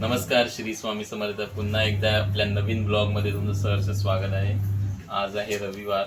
नमस्कार, श्री स्वामी समर्थ. पुन्हा एकदा आपल्या नवीन ब्लॉगमध्ये तुमचं सहर्ष स्वागत आहे. आज आहे रविवार.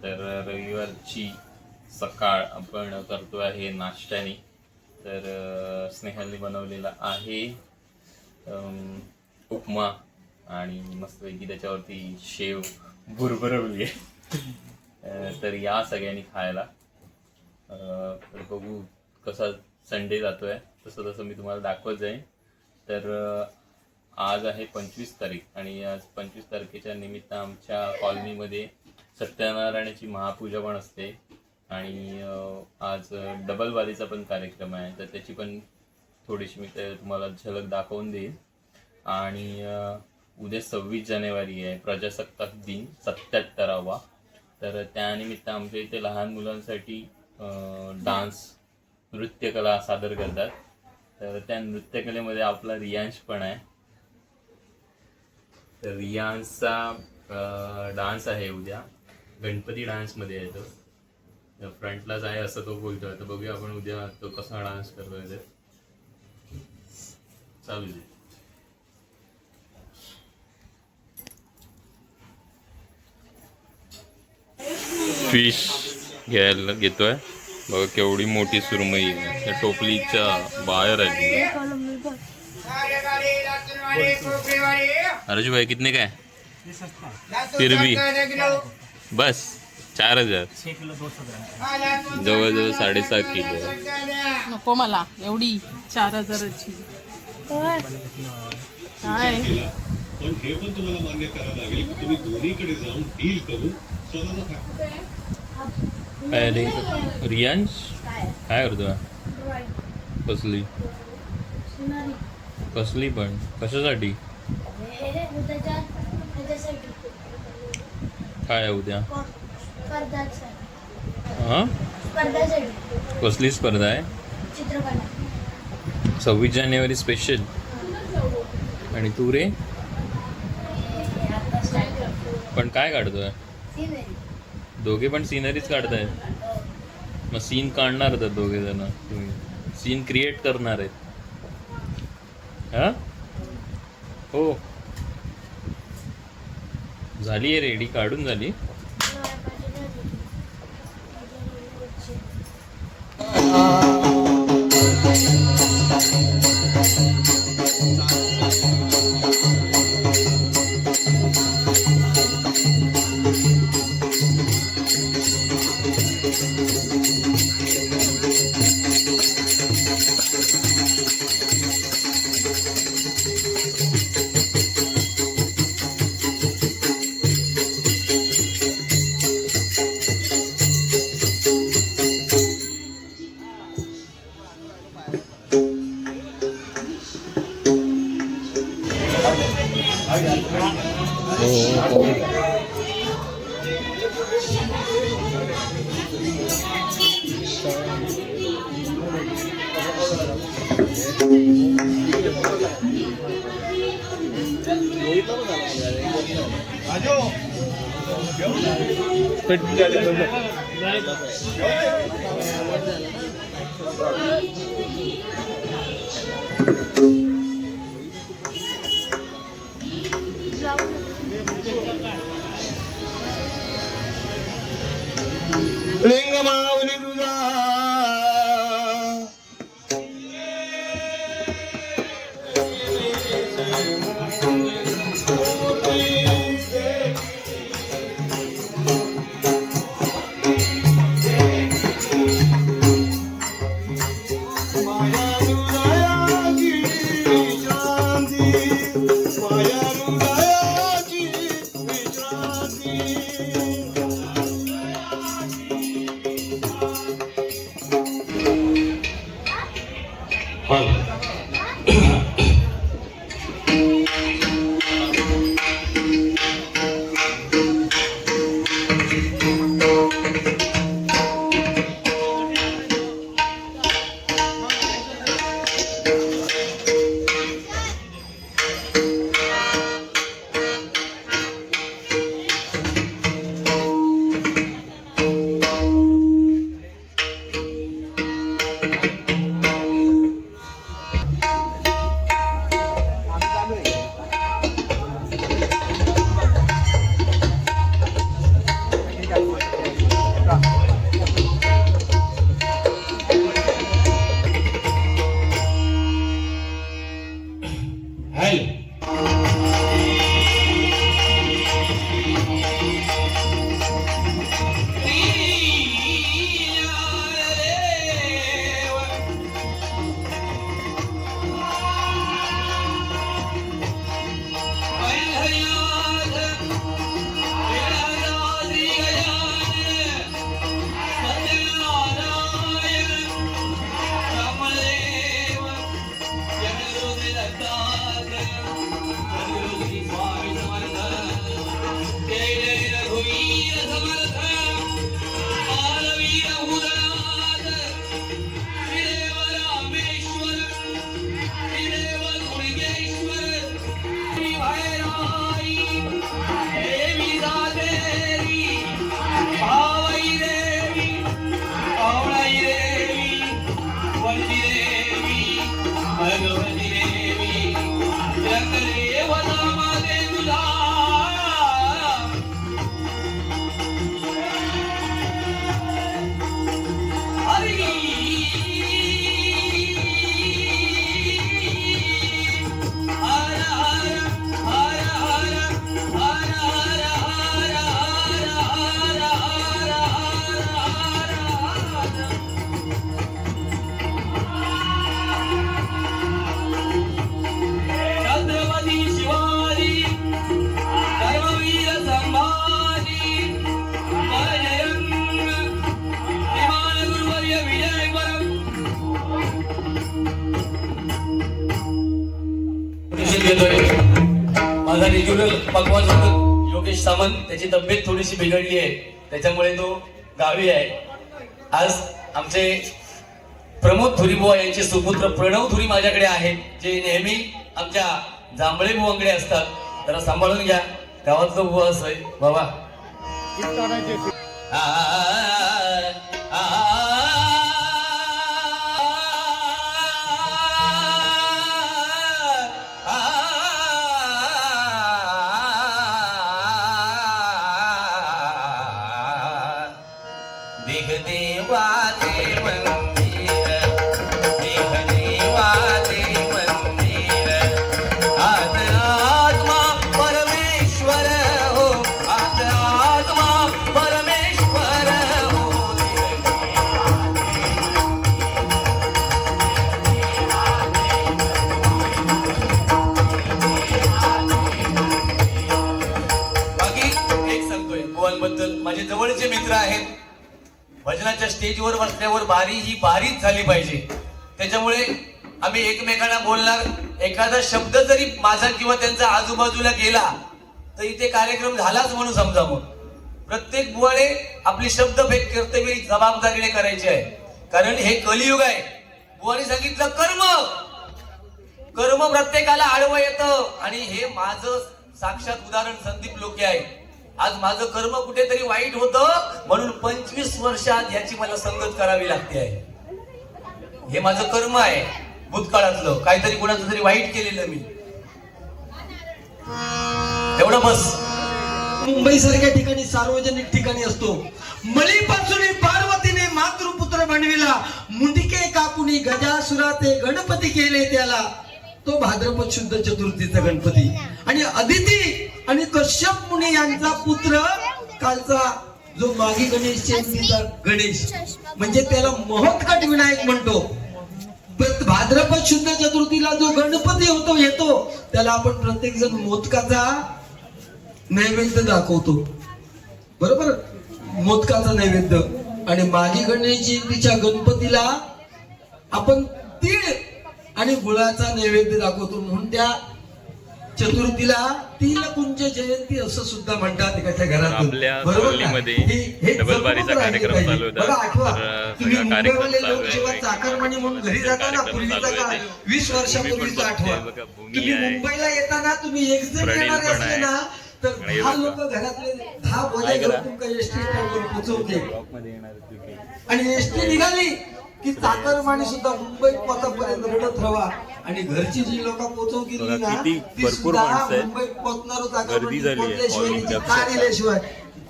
तर रविवारची सकाळ आपण करतो आहे नाश्त्याने. तर स्नेहलने बनवलेला आहे उपमा आणि मस्तपैकी त्याच्यावरती शेव भुरभुरवली आहे. तर या सगळ्यांनी खायला. तर बघू कसा संडे जातोय, तसं तसं मी तुम्हाला दाखवत जाईन. तर आज आहे 25 तारीख आणि आज 25 तारखेच्या निमित्त आमच्या कॉलनीमध्ये सत्यनारायणाची महापूजा पण असते आणि आज डबलबारीचा पण कार्यक्रम आहे. तर त्याची पण थोडीशी मी तुम्हाला झलक दाखवून देईन. आणि उद्या 26 जानेवारी आहे, प्रजासत्ताक दिन 77वा. तर त्यानिमित्त आमच्या इथे लहान मुलांसाठी डान्स नृत्यकला सादर करतात. तर त्या नृत्यकलेमध्ये आपला रियांश पण आहे. तर रियांशचा डान्स आहे उद्या, गणपती डान्समध्ये आहे तो. फ्रंटलाच आहे असं तो बोलतोय. तर बघूया आपण उद्या तो कसा डान्स करतोय. ते चालू दे. फिश घ्यायला घेतोय. बघा केवढी मोठी सुरमई त्या टोपलीच्या बाहेर आहे. अर्जू भाई कितने का है? फिर भी बस 4000. जवळजवळ 7.5 किलो. नको मला एवढी 4000ची. काय पण हे पण तुम्हाला मान्य करावं लागेल की तुम्ही दोन्हीकडे जाऊन डील करून स्वतःला रियांश काय करतो? कसली कसली पण कशासाठी? काय आहे उद्या? हा, कसली स्पर्धा आहे? 26 जानेवारी स्पेशल. आणि तू रे पण काय काढतोय? दोघे पण सीनरीज काढताय. मग सीन काढणार तर दोघे जण तुम्ही सीन क्रिएट करणार आहेत. हा हो, झाली आहे रेडी, काढून झाली. लिंग माऊली तुझा छत्रपती शिवाजी धर्मवीर संभाजी जयंग विमान गुरुवर्य विजय परम माझा रेग्युलर पकवान होता योगेश सामंत, त्याची तब्येत थोडीशी बिघडली आहे, त्याच्यामुळे तो गावी आहे. आज आमचे प्रमोद धुरीबुवा यांचे सुपुत्र प्रणव धुरी माझ्याकडे आहेत, जे नेहमी आमच्या जांभळे बुवांकडे असतात. जरा सांभाळून घ्या, गावातलं बुवा असोय बाबा. देह देवा देव मंदिर, देह देवा देव मंदिर, आत्मा परमेश्वर हो, आत्मा परमेश्वर हो. बाकी एक सांगतोय बुवांबद्दल, माझे जवळचे मित्र आहेत. भजनाच्या स्टेजवर बसल्यावर बारी ही बारीच झाली पाहिजे, त्याच्यामुळे आम्ही एकमेकांना बोलणार. एखादा शब्द जरी माझा किंवा त्यांचा आजूबाजूला गेला तर इथे कार्यक्रम झालाच म्हणून समजा. मग प्रत्येक बुवाने आपली शब्द भेद कर्तव्य जबाबदारीने करायची आहे, कारण हे कलियुग आहे. बुवाने सांगितलं कर्म, कर्म प्रत्येकाला आडवं येतं, आणि हे माझं साक्षात उदाहरण संदीप लोके आहे. आज माझं कर्म कुठेतरी वाईट होतं, म्हणून 25 वर्षात याची मला संगत करावी लागते आहे. हे माझं कर्म आहे, भूतकाळातलं काहीतरी कोणाचं तरी वाईट केलेलं मी. एवढं बस. मुंबई सारख्या ठिकाणी सार्वजनिक ठिकाणी असतो. मळीपासून पार्वतीने मातृपुत्र बनविला, मुंडिके कापुनी गजासुरा ते गणपती केले त्याला. तो भाद्रपद शुद्ध चतुर्थीचा गणपती. आणि अदिती आणि कश्यप मुनी यांचा पुत्र कालचा जो मागी गणेश चतुर्थीचा गणेश, म्हणजे त्याला महोत्कट विनायक म्हणतो. भाद्रपद शुद्ध चतुर्थीला जो गणपती होतो येतो, त्याला आपण प्रत्येक जण मोदकाचा नैवेद्य दाखवतो, बरोबर, मोदकाचा नैवेद्य. आणि मागी गणेशजी तिच्या गणपतीला आपण तीळ आणि गुळाचा नैवेद्य दाखवतो, म्हणून त्या चतुर्थीला तिलकुंज जयंती असं सुद्धा म्हणतात एखाद्या घरात. आपल्या सांगलीमध्ये डबल बारीचा कार्यक्रम चालू होता. बघा, आठवा तर तुम्ही सगळा कार्यक्रम मुंबईवाले चालू लोक आहे. जेव्हा चाकरमानी म्हणून घरी जाता ना, पूर्वीचा काळ 20 वर्षापूर्वीचा आठवा. तुम्ही मुंबईला येताना तुम्ही एक जण येणारे असले ना, तर 10 लोक घरातले 10 बोजा घेऊन तुमका एसटी स्टँडवर पोहोचवते. आणि एसटी निघाली की चाकरमानी सुद्धा मुंबईत पोहोचपर्यंत रडत राहा. आणि घरची जी लोक पोहोचव केली ना, ती भरपूर सुद्धा माणसं आहेत. मुंबईत पोहोचणार गर्दी झाली आहे. कार इल्याशिवाय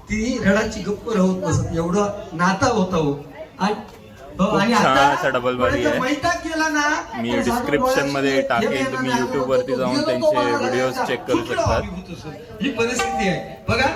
ती रडाची गप्प राहत नसत. एवढं नाता होता हो. आणि छान आता असा डबल बारी आहे. मैता केला ना, मी तर डिस्क्रिप्शन मध्ये हे टाकेन, बघा तुम्ही ना, YouTube वरती जाऊन गेलो तो त्यांचे बघा, व्हिडिओज चेक करू कुठलं शकतात. अभिभूत असेल. ही परिस्थिती आहे बघा.